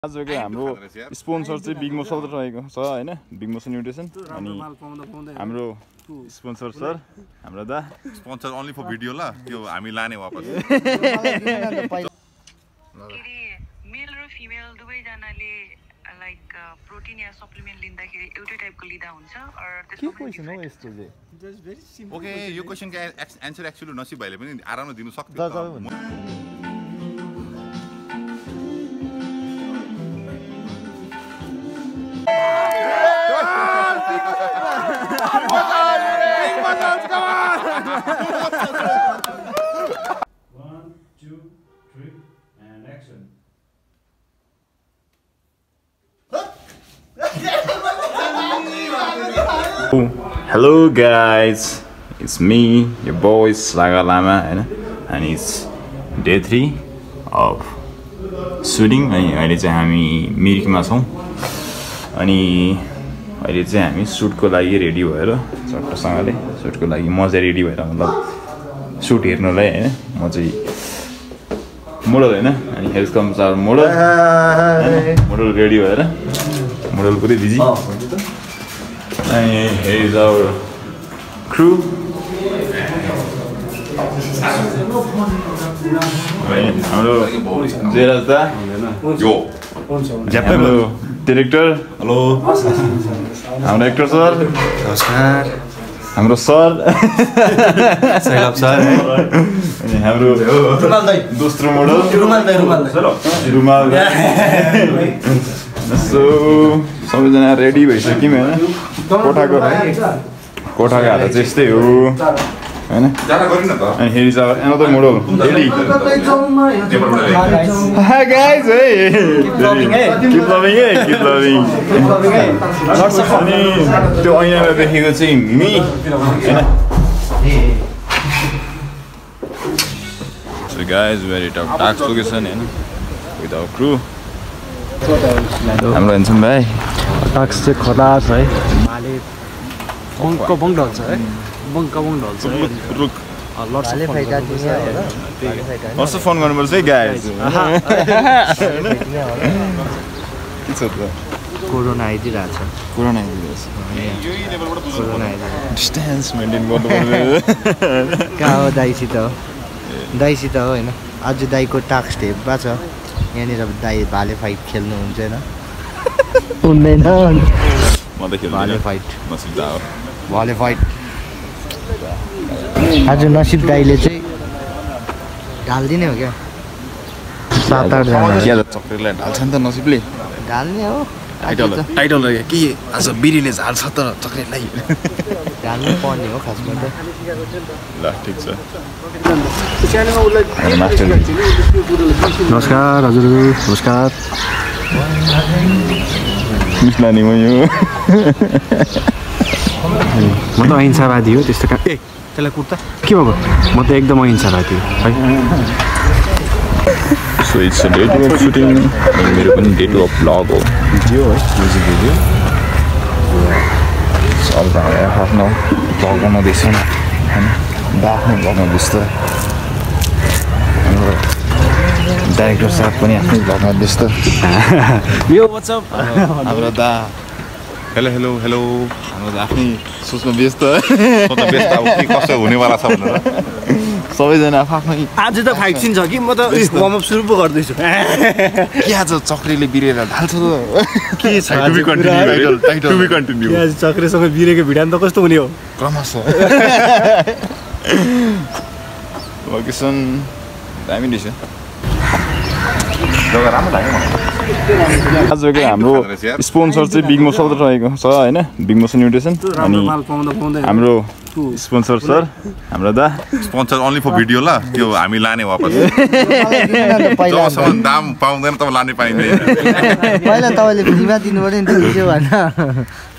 आजको हाम्रो स्पोन्सर चाहिँ बिग मसल रहेको छ हैन बिग मसल न्युट्रिसन अनि हाम्रो स्पोन्सर सर हाम्रो दा स्पोन्सर ओन्ली फर भिडियो ल त्यो हामी लाने वापस मेल र फिमेल दुवै जनाले लाइक प्रोटिन या सप्लिमेन्ट लिँदाखेरि एउटै टाइपको लिदा हुन्छ के क्वेशन हो यस्तो चाहिँ ओके यो क्वेशनको एन्सर एक्चुअली नसिब भाइले पनि आरामले दिनु सक्छ Hello guys, it's me, your boy Saga Lama, and it's day 3 of shooting. अहिले चाहिँ हामी मिरिकमा छौं अनि अहिले चाहिँ हामी सुटको लागि रेडी भएर चट्टसँगले सुटको लागि मजा रेडी भएर मतलब सुट हेर्नलाई हैन म चाहिँ मोडल हैन अनि हेल्थ कम्सर मोडल मोडल रेडी भएर मोडल पुरै busy and here is our crew. Hello, Jerasta. Yo. Hello, director. Hello. Our actor sir. नमस्कार हाम्रो सर सैलाब सर अनि हाम्रो रुमाल दाइ दोस्रो मोडल रुमाल दाइ रुमाल सो सबैजना रेडी भइसक्यौँ हैन कोठाको हाल चाहिँ यस्तै हो हैन अनि here is our another model ready hi guys hey keep loving अनि त्यो ऐनामा देखेको चाहिँ मी हैन so guys we are at our tax location हैन with our crew हाम्रो हेन्छौँ भाइ टाक्स चाहिँ खलास है माले बङ्क ढल्छ है बङ्क ढल्छ लट्स फोन गर्नुपर्छ है गाइज के छ त कोरोना आइदिरहेछ डिस्टेन्स मेन्टेन गर्नुपर्छ कहाँ हो दाइसित हो होइन आज दाइको टाक्स हेप्पा छ यहाँनिर दाइ भाले फाइट खेल्नु हुन्छ होइन हुँदैन भाले फाइट आज नसिब दाइले चाहिँ ढाल्दिने हो क्या 7-8 जना चक्रीलाई ढाल्छ नि त नसिबले ढाल्ने हो टाइटल के आज बिरीले झाल्छ त चक्रीलाई ढाल्नु पर्ने हो खासमा त ल ठिक छ नमस्कार हजुर नमस्कार मिस्लानी म यो म त अहिंसावादी हो त्यस्तो ए त्यसलाई कुर्ता के भएको म त एकदम अहिंसावादी हो है so it's day 2 of shooting मेरो पनि डे 2 अफ भ्लग हो भिडियो है म्युजिक भिडियो अब आफ्नो भ्लग बनाउँदैछ होइन आफ्नो भ्लग बनाउँदैछ त डाइरेक्टर साहब पनि आफ्नै भ्लग बनाउँदैछ त यो व्हाट्सअप हाम्रो दा हेलो हाम्रो आफ्नै सोचमा व्यस्त अब के कसो हुनेवाला छ भनेर सबैजना आफ्नै आज त फाइट सिन छ कि म त वार्म अप सुरु पो गर्दैछु के आज चक्रीले बिरेर ढाल्छ त के छ टु बी कन्टिन्यू आज चक्रेसँग बिरेको भिडान त कस्तो हुने हो क्रमशः लोकेसन दामी रहेछ जग्गा राम्रो लाग्यो मलाई आजको हाम्रो स्पोन्सर चाहिँ बिग मसल रहेको छ हैन बिग मसल न्युट्रिसन अनि हाम्रो स्पोन्सर सर हाम्रो दा स्पोन्सर ओन्ली फर भिडियो ल त्यो हामी लाने वापस जबसम्म दाम पाउँदैन तब लाने पाइँदैन पहिला तपाईले फ्रीमा दिनु पर्यो नि त भिडियो भन्न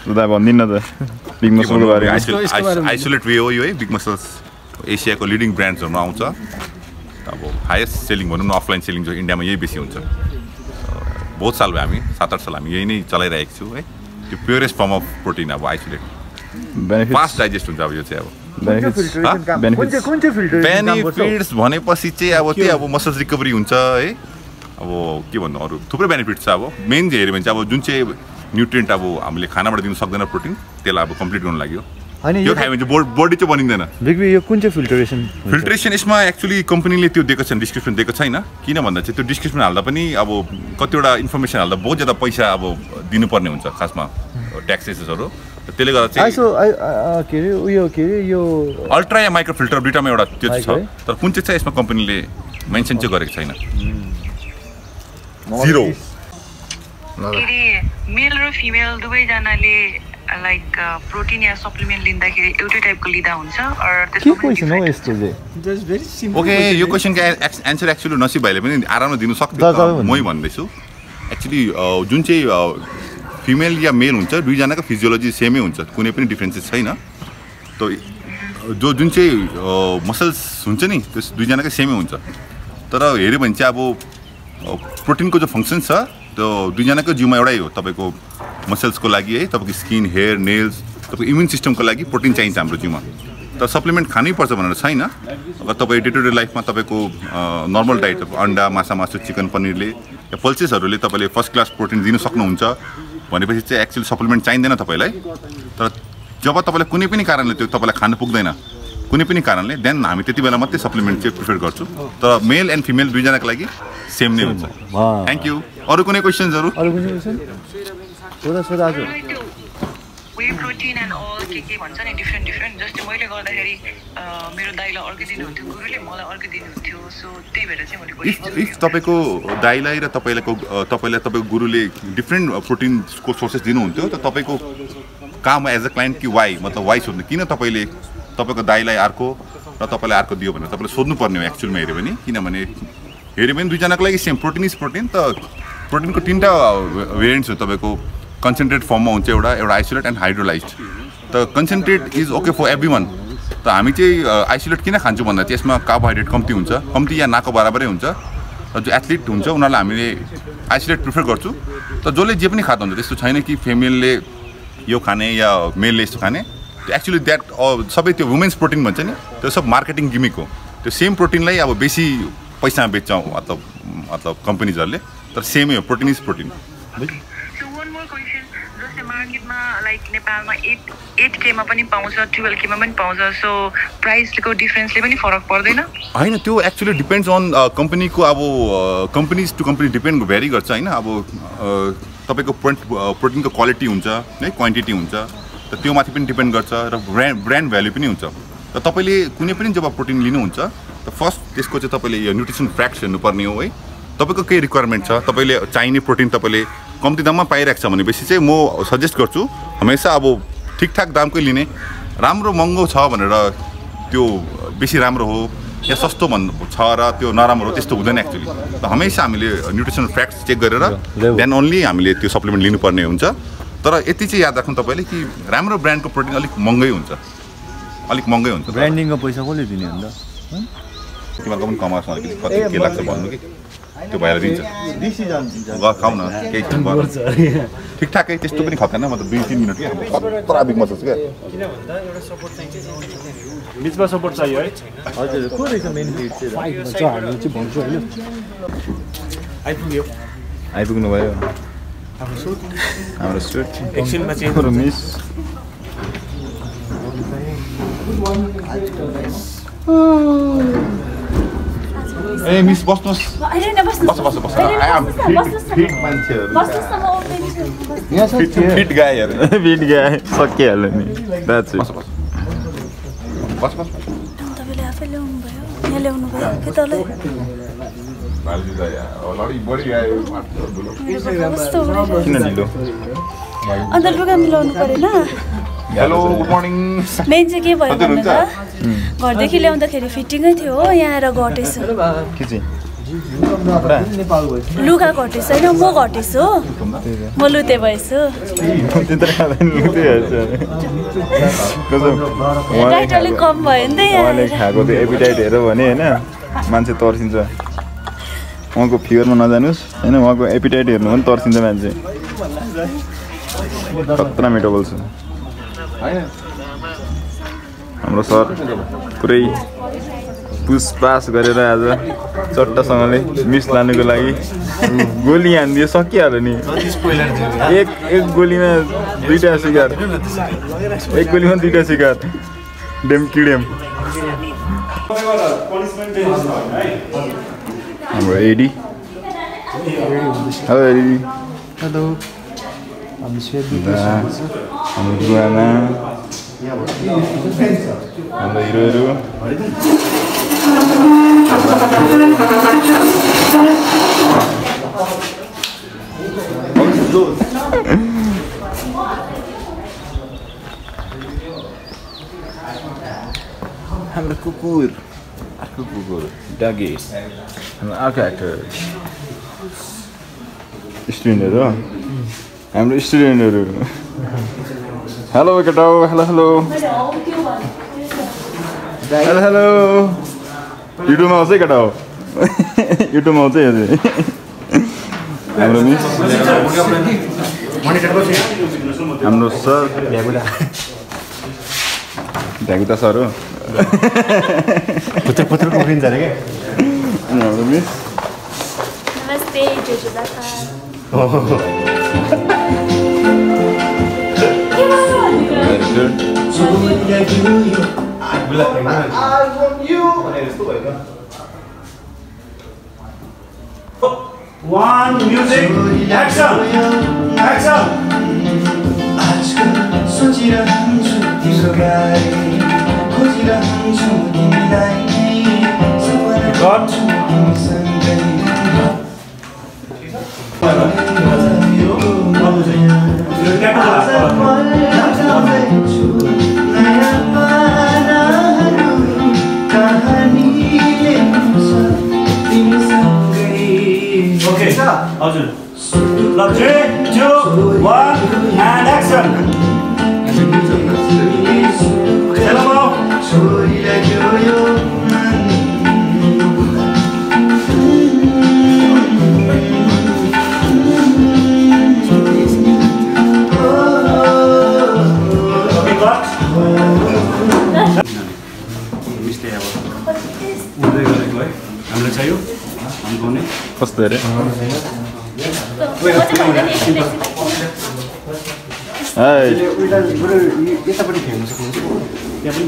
सुधा भन्दिन त बिग मसलको बारे आइसोलेट वे हो यो है बिग मसल्स एसियाको लिडिङ ब्रान्ड्सहरुमा आउँछ अब हाईएस्ट सेलिङ भनौँ न अफलाइन सेलिङ जो इन्डियामा यही बेसी हुन्छ बहुत साल भयो हामी 7-8 साल हामी यही नै चलाइरहेको छु है त्यो प्योरेस्ट फर्म अफ प्रोटिन अब आइसोलेट फास्ट डाइजेस्ट हुन्छ अब यो चाहिँ अब बेनिफिट्स भनेपछि चाहिँ अब त्यही अब मसल्स रिकभरी हुन्छ है अब के भन्नु अरू थुप्रै बेनिफिट छ अब मेन चाहिँ हेऱ्यो भने चाहिँ अब जुन चाहिँ न्युट्रिएन्ट अब हामीले खानाबाट दिन सक्दैन प्रोटिन त्यसलाई अब कम्प्लिट गर्नु लाग्यो यो खायो भने चाहिँ बडी चाहिँ बनिँदैन यो कुन चाहिँ फिल्ट्रेसन यसमा एक्चुअली कम्पनीले त्यो दिएको छैन डिस्क्रिप्सन दिएको छैन किन भन्दा चाहिँ त्यो डिस्क्रिप्सन हाल्दा पनि अब कतिवटा इन्फर्मेसन हाल्दा बहुत ज्यादा पैसा अब दिनुपर्ने हुन्छ खासमा ट्याक्सेसहरू त्यसले गर्दा चाहिँ यो अल्ट्रा या माइक्रो फिल्टर दुईटामा एउटा त्यो छ तर कुन चाहिँ यसमा कम्पनीले मेन्सन चाहिँ गरेको छैन जिरो मेल र फिमेल दुवैजनाले लाइक प्रोटिन या सप्लिमेन्ट लिँदाखेरि एउटै टाइपको लिँदा हुन्छ ओके यो क्वेसनको एन्सर एक्चुअली नसिब भाइले पनि आरामले दिनु सक्छ मै भन्दैछु एक्चुअली जुन चाहिँ फिमेल या मेल हुन्छ दुईजनाको फिजियोलोजी सेमै हुन्छ कुनै पनि डिफ्रेन्सेस छैन त जुन चाहिँ मसल्स हुन्छ नि त्यो दुईजनाकै सेमै हुन्छ तर हेऱ्यो भने चाहिँ अब प्रोटिनको जो फङ्सन छ त्यो दुईजनाको जिउमा एउटै हो तपाईँको मसल्सको लागि है तपाईँको स्किन हेयर नेल्स तपाईँको इम्युन सिस्टमको लागि प्रोटिन चाहिन्छ हाम्रो जिउमा तर सप्लिमेन्ट खानै पर्छ भनेर छैन अगर तपाईँ डे टु डे लाइफमा तपाईँको नर्मल डाइट अन्डा माछा मासु चिकन पनिरले या पल्सेसहरूले तपाईँले फर्स्ट क्लास प्रोटिन दिन सक्नुहुन्छ भनेपछि चाहिँ एक्चुअली सप्लिमेन्ट चाहिँदैन तपाईँलाई तर जब तपाईँलाई कुनै पनि कारणले त्यो तपाईँलाई खानु पुग्दैन कुनै पनि कारणले देन हामी त्यति बेला मात्रै सप्लिमेन्ट चाहिँ प्रिफर गर्छु तर मेल एन्ड फिमेल दुईजनाको लागि सेम नै हुन्छ थ्याङ्क यू अरू कुनै क्वेसन्सहरू वे प्रोटिन एन्ड अल के भन्छ नि डिफ्रेन्ट जस्तै मैले गर्दाखेरि मेरो दाइलाई अर्कै दिनुहुन्थ्यो गुरुले मलाई अर्कै दिनुहुन्थ्यो सो त्यही भएर चाहिँ मैले इफ तपाईँको दाइलाई र तपाईँको गुरुले डिफ्रेन्ट प्रोटिनको सोर्सेस दिनुहुन्थ्यो त तपाईँको काम एज अ क्लाइन्ट कि वाइ मतलब वाइ सोध्नु किन तपाईँले तपाईँको दाइलाई अर्को र तपाईँलाई अर्को दियो भनेर तपाईँले सोध्नुपर्ने हो एक्चुअलमा हेऱ्यो भने किनभने हेऱ्यो भने दुईजनाको लागि सेम प्रोटिन इज प्रोटिन त प्रोटिनको तिनवटा भेरिएन्ट्स हो तपाईँको कन्सन्ट्रेट फर्ममा हुन्छ एउटा आइसोलेट एन्ड हाइड्रोलाइज्ड त concentrate is okay for every one त हामी चाहिँ आइसोलेट किन खान्छौँ भन्दा चाहिँ यसमा कार्बोहाइड्रेट कम्ती हुन्छ कम्ती या नाको बराबरै हुन्छ र जो एथलिट हुन्छ उनीहरूलाई हामीले आइसोलेट प्रिफर गर्छु त जसले जे पनि खाता हुन्छ त्यस्तो छैन कि फिमेलले यो खाने या मेलले यस्तो खाने त्यो एक्चुअली द्याट सबै त्यो वुमेन्स प्रोटिन भन्छ नि त्यो सब मार्केटिङ गिमिक हो त्यो सेम प्रोटिनलाई अब बेसी पैसामा बेच्छ मतलब कम्पनीजहरूले तर सेमै हो प्रोटिन इज प्रोटिन मार्केटमा लाइक नेपालमा 8K पनि पाउँछ 12K पनि पाउँछ सो प्राइसको डिफरेन्सले पनि फरक पर्दैन होइन त्यो एक्चुअली डिपेन्ड्स अन कम्पनीको अब companies to company depend very गर्छ होइन अब तपाईँको प्रोटिनको क्वालिटी हुन्छ है क्वान्टिटी हुन्छ त त्यो माथि पनि डिपेन्ड गर्छ र ब्रान्ड भ्याल्यु पनि हुन्छ र तपाईँले कुनै पनि जब प्रोटिन लिनुहुन्छ त फर्स्ट त्यसको चाहिँ तपाईँले यो न्युट्रिसन फ्याक्ट्स हेर्नुपर्ने हो है तपाईँको के रिक्वायरमेन्ट छ तपाईँले चाहिने प्रोटिन तपाईँले कम्ती दाममा पाइरहेको छ भनेपछि चाहिँ म सजेस्ट गर्छु हमेसा अब ठिकठाक दामकै लिने राम्रो महँगो छ भनेर त्यो बेसी राम्रो हो या सस्तो छ र त्यो नराम्रो हो त्यस्तो हुँदैन एक्चुअली त हमेसा हामीले न्युट्रिसन फ्याक्ट्स चेक गरेर देन ओन्ली हामीले त्यो सप्लिमेन्ट लिनुपर्ने हुन्छ तर यति चाहिँ याद राख्नु तपाईँले कि राम्रो ब्रान्डको प्रोटिन अलिक महँगै हुन्छ ब्रान्डिङको पैसा कसले दिने अन्त तिमीहरूको पनि कमार्स अलिकति कति के लाग्छ भन्नु कि त्यो भएर दिन्छ खाऊ न केही ठिकठाकै त्यस्तो पनि खत्दैन मतलब 2-3 मिनट क्या खतरा बिग मसल्स क्या बिचमा सपोर्ट चाहियो है हजुर को रहेछ मेन फिट चाहिँ हामी चाहिँ भन्छु हैन आइपुग्नु भयो हाम्रो सुट एकछिनमा चाहिँ मिस ए मिस बस्नुहोस् बस आई एम फिट मान्छेहरु फिट गाईहरु फिट गाई सकिहाल्यो नि द्याट्स इट बस तपाईले आफै ल्याउनु भयो यहाँ ल्याउनु भयो के तले बालजी दाइ अलरेडी बडी गायो किन ढिलो अन्त लुगा मिलाउनु परेन हेलो गुड मर्निङ मेन चाहिँ के भयो भन्दा घरदेखि ल्याउँदाखेरि फिटिङै थियो हो यहाँ आएर घटेछ के चाहिँ लुगा घटेछ होइन म घटेछु हो म लुते भएछु डाइट अलिक कम भयो नि त उहाँले खाएको त्यो एपिटाइट हेऱ्यो भने होइन मान्छे तर्सिन्छ उहाँको फिगरमा नजानुहोस् होइन उहाँको एपिटाइट हेर्नु पनि तर्सिन्छ मान्छे खतरा मेटाबल छ हाम्रो सर पुसपास गरेर आज चट्टसँगले मिस लानुको लागि गोली हानिदियो सकिहाल्यो नि एक गोलीमा 2टा शिकार एक गोलीमा 2टा शिकार डेम किडेम हाम्रो एडी हेलो एडी हेलो हामी हाम्रो गुवामा हाम्रो हिरोहरू हाम्रो कुकुर अर्को कुकुर डगेस हाम्रो अर्को एक्टर स्टुडेन्टहरू हाम्रो स्टुडेन्टहरू हेलो केटा हेलो हेलो हेलो हेलो युट्युबमा आउँछ है केटा हो युट्युबमा आउँछ है हाम्रो मिस हाम्रो सर भ्यागुता सर हो पुत्र उफ्रिन्छ अरे क्या हाम्रो मिस नमस्ते जोजोदाका One music action action cut Okay, हजुर ल 3, 2, 1 and action Hello Okay, cut मिसले अब उड्दै गरेको है हामीलाई चाहियो हामीले कस्तो अरे यतापट्टि फेर्नु सक्नुहुन्छ यहाँ पनि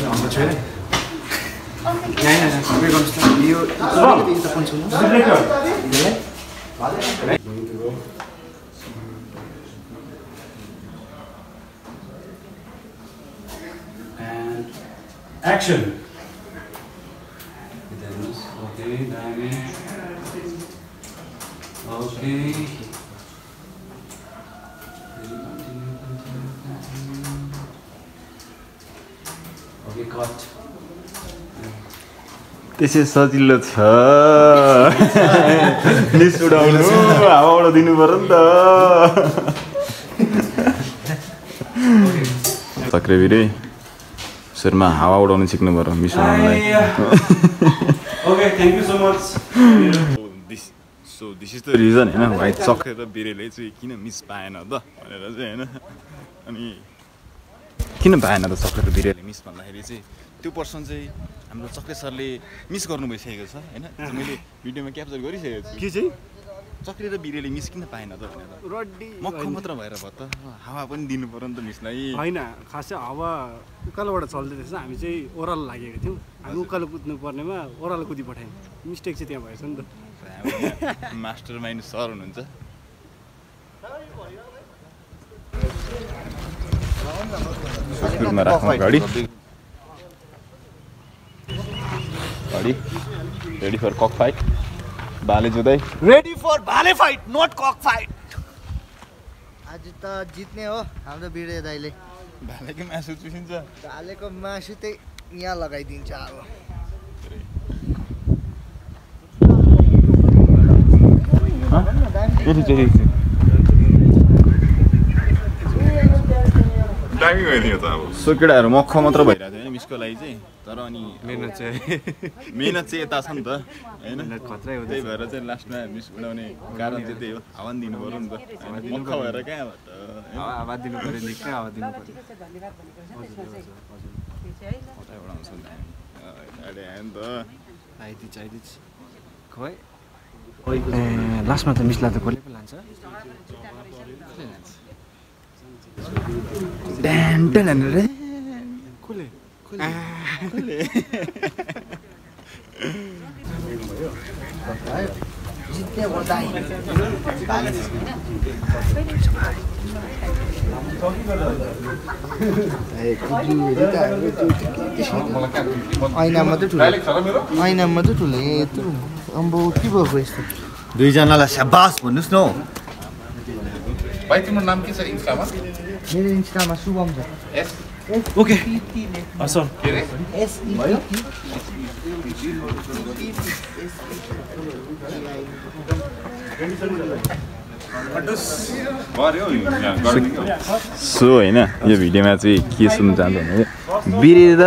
हाम्रो छैन यहाँ गर्नुहोस् न यो and action okay damage okay okay cut त्यसै सजिलो छ मिस उडाउनु हावाबाट दिनु पर्यो नि त सक्रेबिरे सुरुमा हावा उडाउनु सिक्नु पर्यो miss उडाउनुलाई okay thank you so much So this is the reason हैन भाइ चक्रे र बिरेले चाहिँ किन मिस पाएन त भनेर चाहिँ हैन अनि किन पाएन त चक्रे र बिरेले मिस भन्दाखेरि चाहिँ त्यो पर्सन चाहिँ हाम्रो चक्रे सरले मिस गर्नु भइसकेको छ हैन मैले भिडियोमा क्याप्चर गरिसकेको छु के चाहिँ चक्रे र बिरेले मिस किन पाएन त भनेर रड्डी मक्ख मात्र भएर भयो त हावा पनि दिनु पर्यो नि त मिसलाई हैन खासै हावा उकालोबाट चल्दै थिएछ हामी चाहिँ ओरल लागेको थियौँ हामी उकालो कुद्नु पर्नेमा ओरल कुदी पठायौँ मिस्टेक चाहिँ त्यहाँ भएछ नि त मास्टर माइन्ड सर हुनुहुन्छ सुरुमा राखौँ गाडी रेडी फर कक फाइट भाले जुदाई रेडी फर भाले फाइट नट कक फाइट आज त जित्ने हो हाम्रो भिडियो दाइले भालेको मासु चुसिन्छ भालेको मासु चाहिँ यहाँ लगाइदिन्छ अब टाइमिङ भइदियो त अब सो केटाहरू मक्ख मात्र भइरहेको थियो होइन मिसको लागि चाहिँ तर अनि मेहनत चाहिँ यता छ नि त होइन खतरै हो त्यही भएर चाहिँ लास्टमा मिस उडाउने कारण चाहिँ त्यही हो हावा दिनु पऱ्यो नि त मक्ख भएर कहाँबाट हावा दिनु पऱ्यो निकै हावा दिनु पऱ्यो खोइ लास्टमा त मिसलाई त कसले पो लान्छ ऐनामा त ठुलो यत्रो अम्बो के भएको यस्तो दुईजनालाई स्याबास भन्नुहोस् न भाइ तिम्रो नाम के छ इन्स्टामा मेरो इन्स्टामा शुभम छ ओके सर के रे भयो सो होइन यो भिडियोमा चाहिँ के सुन्नु चाहन्छ भने बिरेर र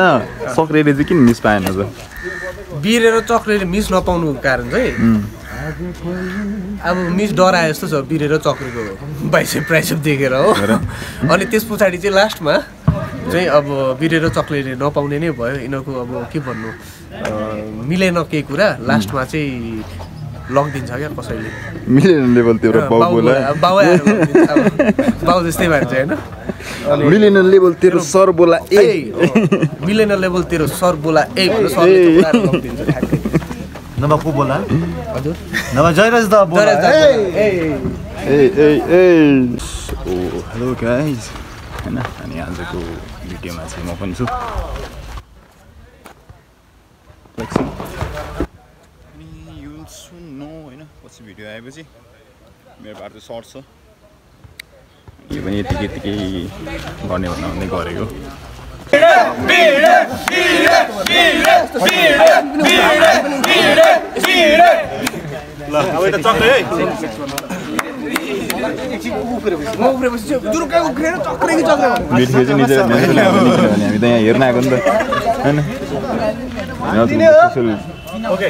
सक्रेले चाहिँ किन मिस पाएन त बिरेर चक्रेले मिस नपाउनुको कारण चाहिँ अब मिस डराए जस्तो छ बिरेर चक्रेको बाइसेप प्राइसेप देखेर हो अनि त्यस पछाडि चाहिँ लास्टमा चाहिँ अब बिरेर चक्रेले नपाउने नै भयो यिनीहरूको अब के भन्नु मिलेन केही कुरा लास्टमा चाहिँ लगिदिन्छ क्या कसैले मिलेन लेभल तेरो बाउ जस्तै भन्छ होइन मिलेन लेभल तेरो सर बोला ए मिलेन लेभल तेरो सर बोला ए सरले लगिदिन्छ नभए को बोला हजुर नभए जयराज दा बोला हेलो गाइज हैन अनि आजको भिडियोमा चाहिँ म पनि छु अनि यु विल सुन नो हैन पछि भिडियो आएपछि मेरो बाटो चाहिँ सर्ट छ यो पनि यतिकै गर्ने भन्दै गरेको हामी त यहाँ हेर्न आएको नि त होइन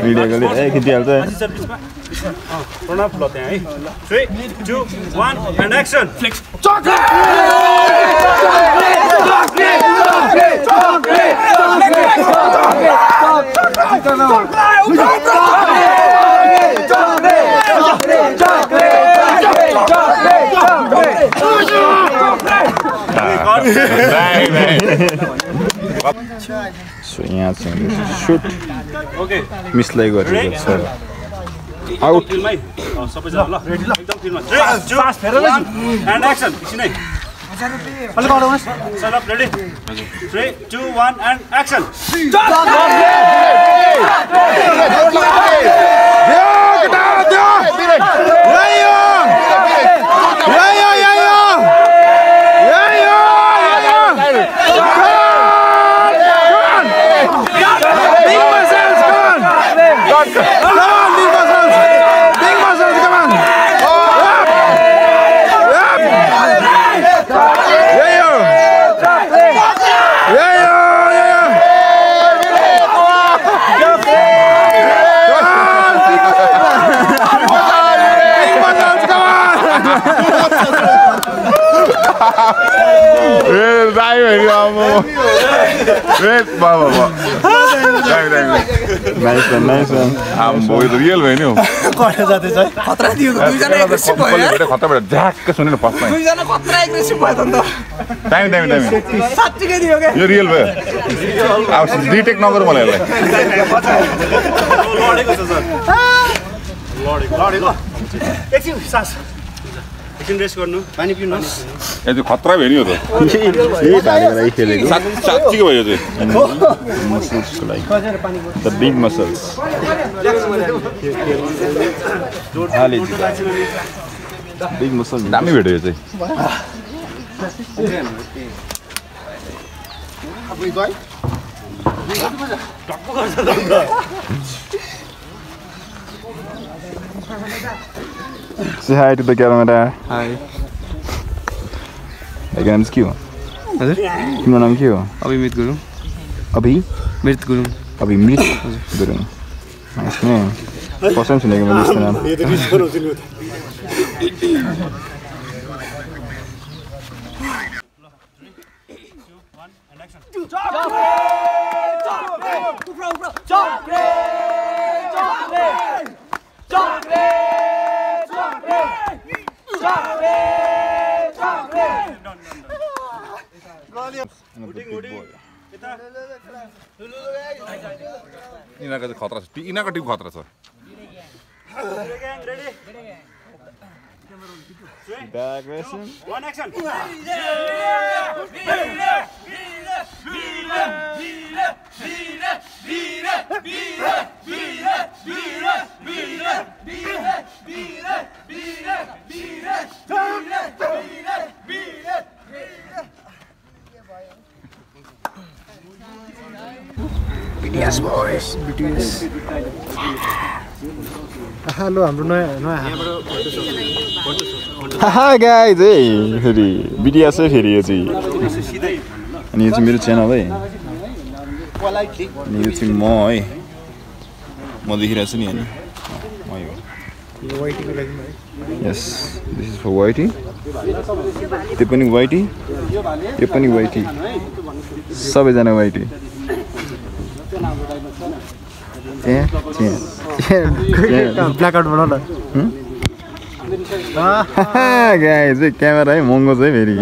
भिडियोकोले खिचिहाल्छ प्रणव ल त्यहाँ है 3 2 1 एन्ड एक्सन So यहाँ चाहिँ सुट ओके मिसलाई गरेको छ आउट फिल्ममै सबैजना ल एकदम फिल्ममा 3 2 एन्ड एक्सन एकछिनै अलि बढाउनुस् set up ready 3 2 1 and action Nice one. आम्बो यो त रियल भयो नि हौ कता जाँदैछ खतरा दियो दुईजना एग्रेसिभ भयो यार खतराबाट झ्याक्क सुनेन फर्स्टमा दुईजना खतरा एग्रेसिभ भयो त टाइम साच्चै दियो के यो रियल भयो अब डिटेक्ट नगरौँ मलाई यसलाई लडेको छ सर लडेको एकछिन सास एकछिन रेस्ट गर्नु पानी पिउनुहोस् यो चाहिँ खतरा भयो नि यो त यही पानीको लागि खेलेको साँच्चीको भयो यो चाहिँ मसल्सको लागि the big muscles big muscle दामी भेट्यो यो चाहिँ Say hi to the camera. Hi. Again, it's cute. हजुर तिम्रो नाम के हो? Abhimit Gurung Abhimrit Gurung Gurung nice name first time सुनेको मैले यस्तो नाम यिनीहरूको चाहिँ खतरा छ यिनीहरूको टिम खतरा छ Back version. One action. BTS boys. BTS. Hello हाम्रो नयाँ हाहा गाइज है फेरि BTS है फेरि यो चाहिँ अनि यो चाहिँ मेरो च्यानल है अनि यो चाहिँ म है म देखिरहेको छु नि होइन म यो यस दिस इज फर वाइटी त्यो पनि वाइटी यो पनि वाइटी सबैजना वाइटी ब्ल्याकआउट बनाउ न गाइज है क्यामेरा है महँगो छ है फेरि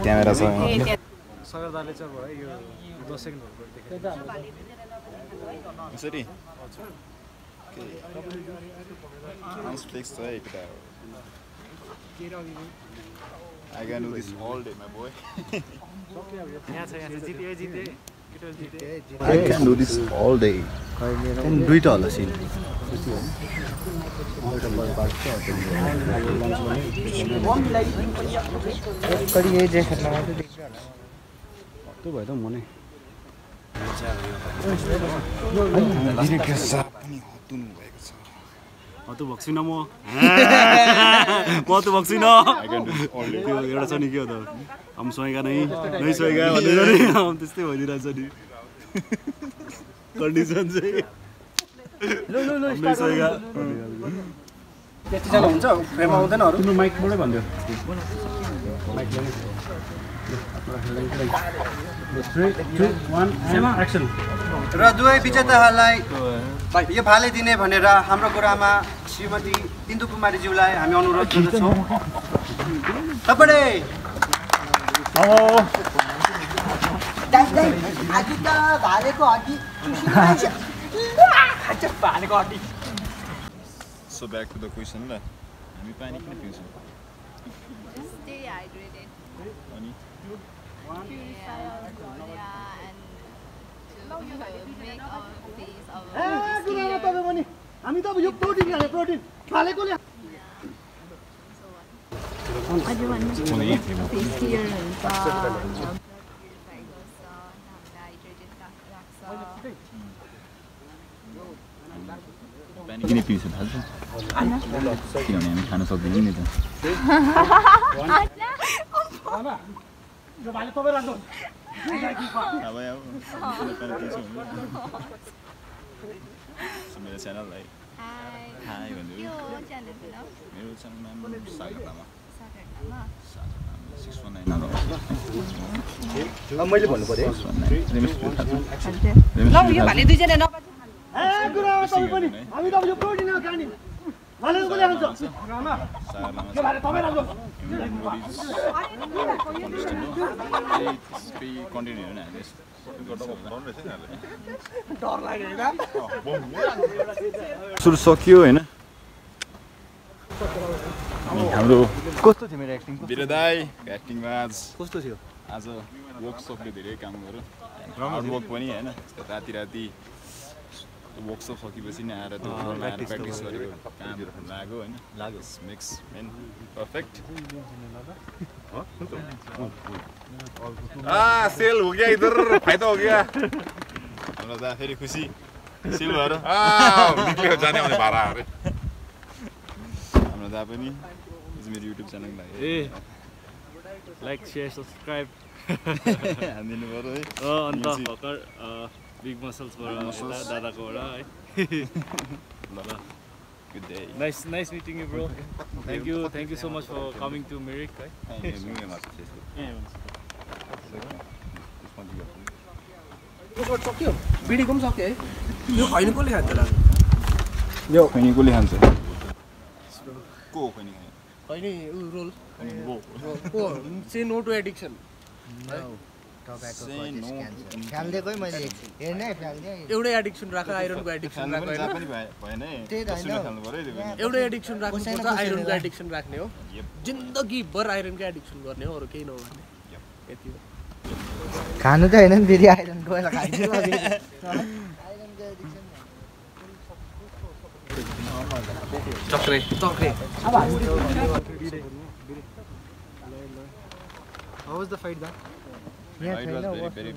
क्यामेरा छ यसरी I can do this all day, my boy. I can do this all day. दुईटा होला सिन कति यही ज्याकेटमा मात्रै देख्छ होला त्यो भयो त म नै त भक्सिन म त भक्सिन त्यो एउटा छ नि के हो त हम सोएगा नै सोएगा भनेर नि त्यस्तै भइदिरहेछ नि कन्डिसन चाहिँ सोएगा त्यतिजना हुन्छ फ्रेम आउँदैन अरू तिम्रो माइकबाटै भन्दियो र दुवै विजेताहरूलाई यो भाले दिने भनेर हाम्रो गुरामा श्रीमती इन्दु कुमारीज्यूलाई हामी अनुरोध गर्दछौँ तपाईले आज त भालेको हड्डी भालेको हड्डी So back to the question la. हामी पानी किन पिउँछौँ? Stay hydrated. अनि Purify our body and to make our face our हामी त अब यो प्रोटिन खाने प्रोटिन भालेकोले अझ भन्नुहोस् न फेस क्लियर हुन्छ पानी किन पिउँछौँ थाहा छ? किनभने हामी खान सक्दैनौँ नि त मेरो च्यानललाई हाई भन्नु मेरो च्यानलमा सागर लामा 619 मैले भन्नु पर्यो ल यो भाले दुईजना नपाछ हामी त अब यो प्रोटिन खाने भालेको कसले खान्छ यो भाले तपाईँ राम्रो सुरु सकियो होइन हाम्रो कस्तो थियो मेरो एक्टिङ वीर दाइ एक्टिङमा कस्तो थियो आज वर्कसपले धेरै काम गर्यो हार्ड वर्क पनि होइन राति वर्कसप सकेपछि नि आएर त्यो प्र्याक्टिस गरेको काम लाग्यो होइन लाग्यो मिक्स मेन पर्फेक्ट सेल हो गया इधर फाइदा हो गया हाम्रो दा फेरि खुसी सेल भएर निक्लियो जाने आउने भाडा अरे हाम्रो दा पनि मेरो युट्युब च्यानल लागि लाइक शेयर सब्सक्राइब हानिदिनु पर्यो है अन्त भर्खर बिग मसल्सबाट दादाकोबाट है ल Good day. Nice meeting you, bro. Thank you so much for coming to Mirik. सक्यो बिडीको पनि सक्यो है यो खैनी कसले खान्छ होला यो खैनी कसले खान्छ को खैनी खैनी रोल से नो टु एडिक्सन एउटै एडिक्सन राख आइरनको एडिक्सन राख एउटै एडिक्सन राख्नुपर्छ आइरनको एडिक्सन राख्ने हो जिन्दगी भर आइरनको एडिक्सन गर्ने हो अरू केही नगर्ने यति हो खानु त हैन नि फेरि आइरन गएर खाइदिनु चक्रे How was the fight then? It was very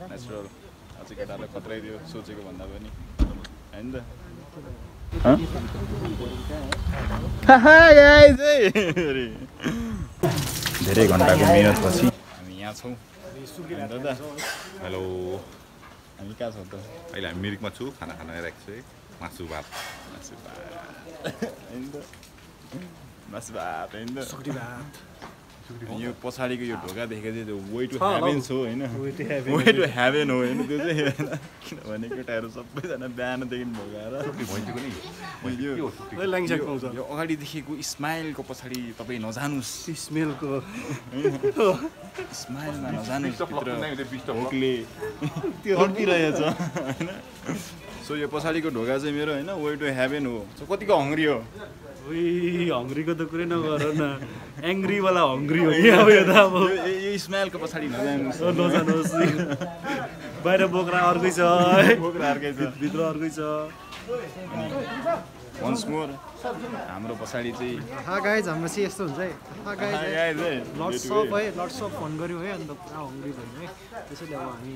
natural. आज केटाले खतरै दियो सोचेको भन्दा पनि हैन त धेरै घण्टाको मेहनत पछि हामी यहाँ छौँ दादा हेलो हामी कहाँ छौँ त अहिले हामी मिरिकमा छु खाना खान आइरहेको छु है मासु भात हैन त यो पछाडिको यो ढोका देखेको चाहिँ त्यो वे टु हेभेन हो हैन वे टु हेभेन हो हैन त्यो चाहिँ किनभने केटाहरू सबैजना बिहानदेखि भोगाएर यो अगाडि देखेको स्माइलको पछाडि तपाईँ नजानुस् स्मेलको स्माइलमा नजानुस् भोकले तड्किरहेछ हैन सो यो पछाडिको ढोका चाहिँ मेरो हैन वे टु हेभेन हो सो कतिको हङ्ग्री हो हङ्ग्रीको त कुरै नगर न एङ्ग्री वाला हङ्ग्री हो कि अब यो त अब यो स्माइलको पछाडि नजानुहोस् बाहिर बोक्रा अर्कै छ भित्र अर्कै छ वन्स मोर हाम्रो पछाडि चाहिँ गाइज हाम्रो चाहिँ यस्तो हुन्छ है लट्स अफ फन गऱ्यौँ है अन्त पुरा हङ्ग्री भयौँ है त्यसैले अब हामी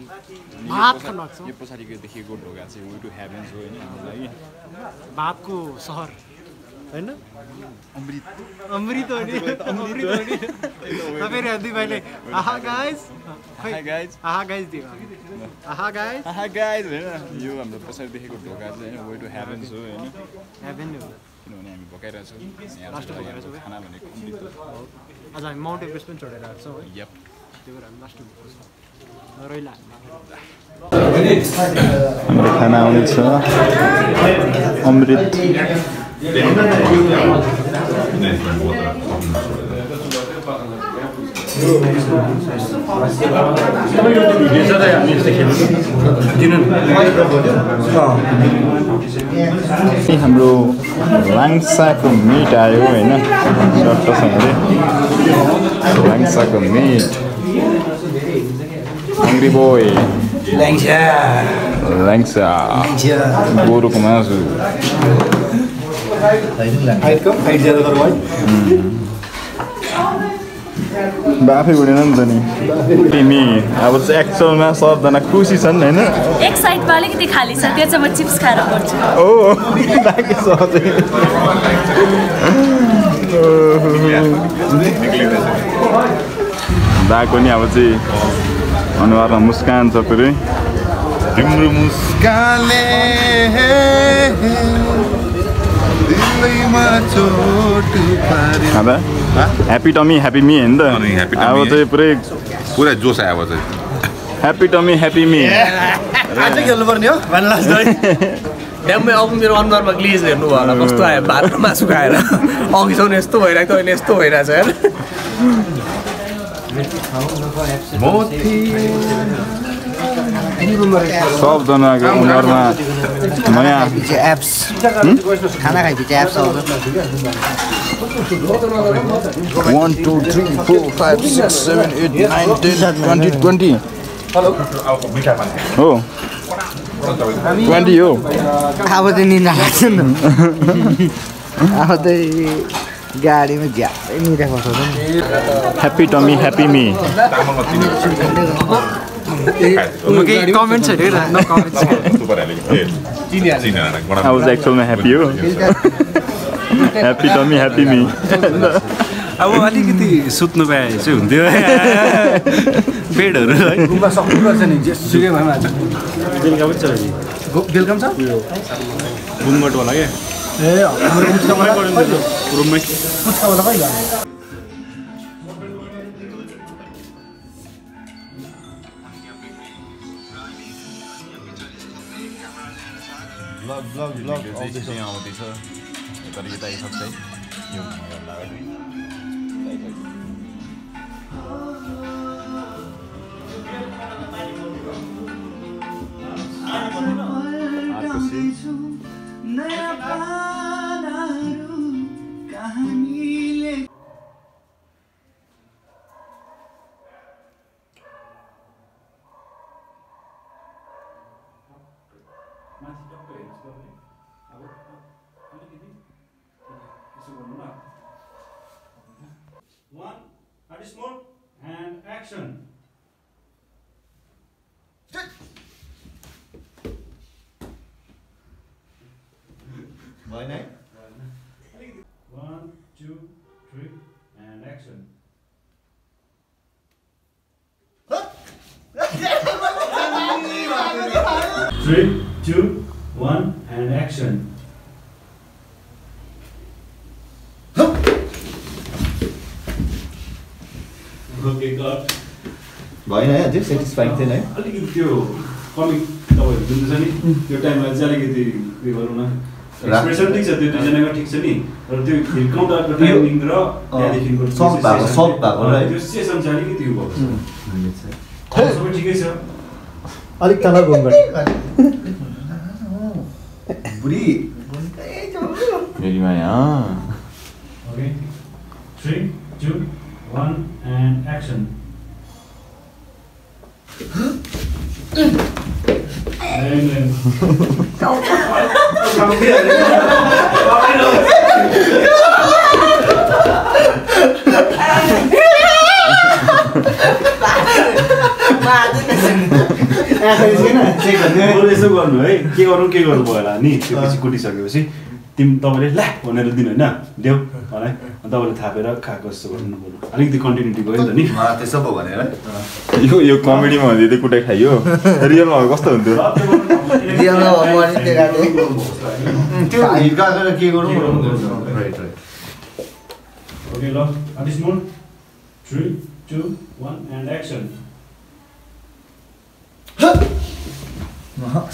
भात खान लाग्छौँ यो पछाडिको देखेको ढोका चाहिँ वे टु हेभेन हो होइन हाम्रो लागि भातको सहर हैन अमृत हो नि तपाईहरु दुई भाइले आहा गाइस दियो आहा गाइस हैन यो हाम्रो पछाडि देखेको ढोका चाहिँ वे टु हेभेन हो हैन हेभेन हो किनभने हामी भकाइरहेको छौँ खाना भनेको अमृत हो आज हामी माउन्ट एभरेस्ट पनि चढेर आएको छौँ है यप त्यही भएर हामी लास्टमा रैला हाम्रो खाना आउँदैछ अमृत हाम्रो लाङ्साको मिट आयो होइन सट्टसँगले लाङ्साको मिट हङ्ग्री बोय ल्याङ्सा गोरुको मासु बाफै उडेन नि त नि तिमी अब चाहिँ एक्चुअलमा सबजना खुसी छन् होइन एक साइडमा अलिकति खाली छ त्यो चाहिँ म चिप्स खाएर गर्छु ओ बाँकी सधैँ दाको नि अब चाहिँ अनुहारमा मुस्कान छ पुरै तिम्रो मुस्कानले ह्याप्पी टमी ह्याप्पी मी होइन त अब चाहिँ पुरै जोस आयो अब चाहिँ ह्याप्पी टमी ह्याप्पी मी अझै खेल्नु पर्ने हो ड्याममै अब मेरो अनुहारमा ग्लेज हेर्नु भयो होला कस्तो आयो भात मासु खाएर अघिसम्म यस्तो भइरहेको थियो अहिले यस्तो भइरहेछ यार सबजनाको अनुहारमा नयाँ एप्स खाना खाएपछि एप्स आउँछ 1 2 3 4 5 6 7 8 9 10 20 हो 20 हो अब त निन्दा लाग्छ नि अब त गाडीमा झ्याप्पै निदा खसाउँछ नि happy tummy happy me comments हेरेर न comments I was actually happy. Happy Tommy, happy me. अब अलिकति सुत्नु पाए चाहिँ हुन्थ्यो बेडहरू है गुम्बा सक्नु रहेछ नि जेसुकै भएमा आज बेलुका पनि छ बेलुका पनि छ रुमबाट होला क्या ए हाम्रो रुममै पुच्कावाला कहिले ब्लग आउँदैछ तर यता आइसक्छ है यो One, additional, and action. Why not? 1, 2, 3, and action. 3, 2, 1, and action. Okay, got. भएन है अझै सेटिस्फाइड थिएन है अलिकति त्यो कमिक तपाईँहरू जुन छ नि त्यो टाइममा चाहिँ अलिकति उयो गरौँ न एक्सप्रेसन ठिक छ त्यो दुईजनाको ठिक छ नि तर त्यो काउन्टरको टाइमिङ र त्यहाँदेखिको सफ्ट भएको है त्यो सेसन चाहिँ अलिकति उयो भएको छ सबै ठिकै छ अलिक तल घुमबाट बुढी मेरी माया ओके 3, 2, 1 and action. यसो गर्नु है के गर्नु भयो होला नि त्यो पछि कुटिसकेपछि तपाईँले ला भनेर दिनु होइन देऊ मलाई तपाईँले थापेर खाएको जस्तो गर्नु पर्यो अलिकति कन्टिन्युटी गयो नि त नि त्यसो पो भनेर यो कमेडीमा भन्दै कुटाइ खाइयो रियलमा कस्तो हुन्थ्यो के गरौँ ओके ल additional 3, 2, 1 and action.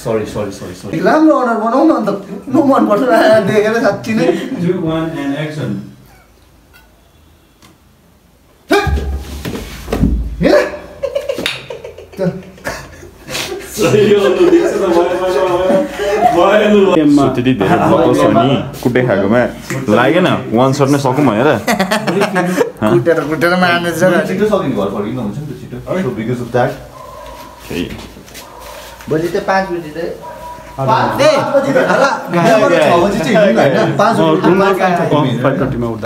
सरी राम्रो अर्डर बनाऊ न अन्त न मन पर्छ देखेर साँच्ची नै 2, 1 and action. त्यति धेरै फोकस हो नि कुटे खाएकोमा लागेन वान सर्ट नै सकौँ भनेर कुटेर मार्ने छिटो सकिने घर फर्किनु हुन्छ नि त छिटो बिकज अफ द्याट भोलि चाहिँ 5 बजी चाहिँ 5 बजी त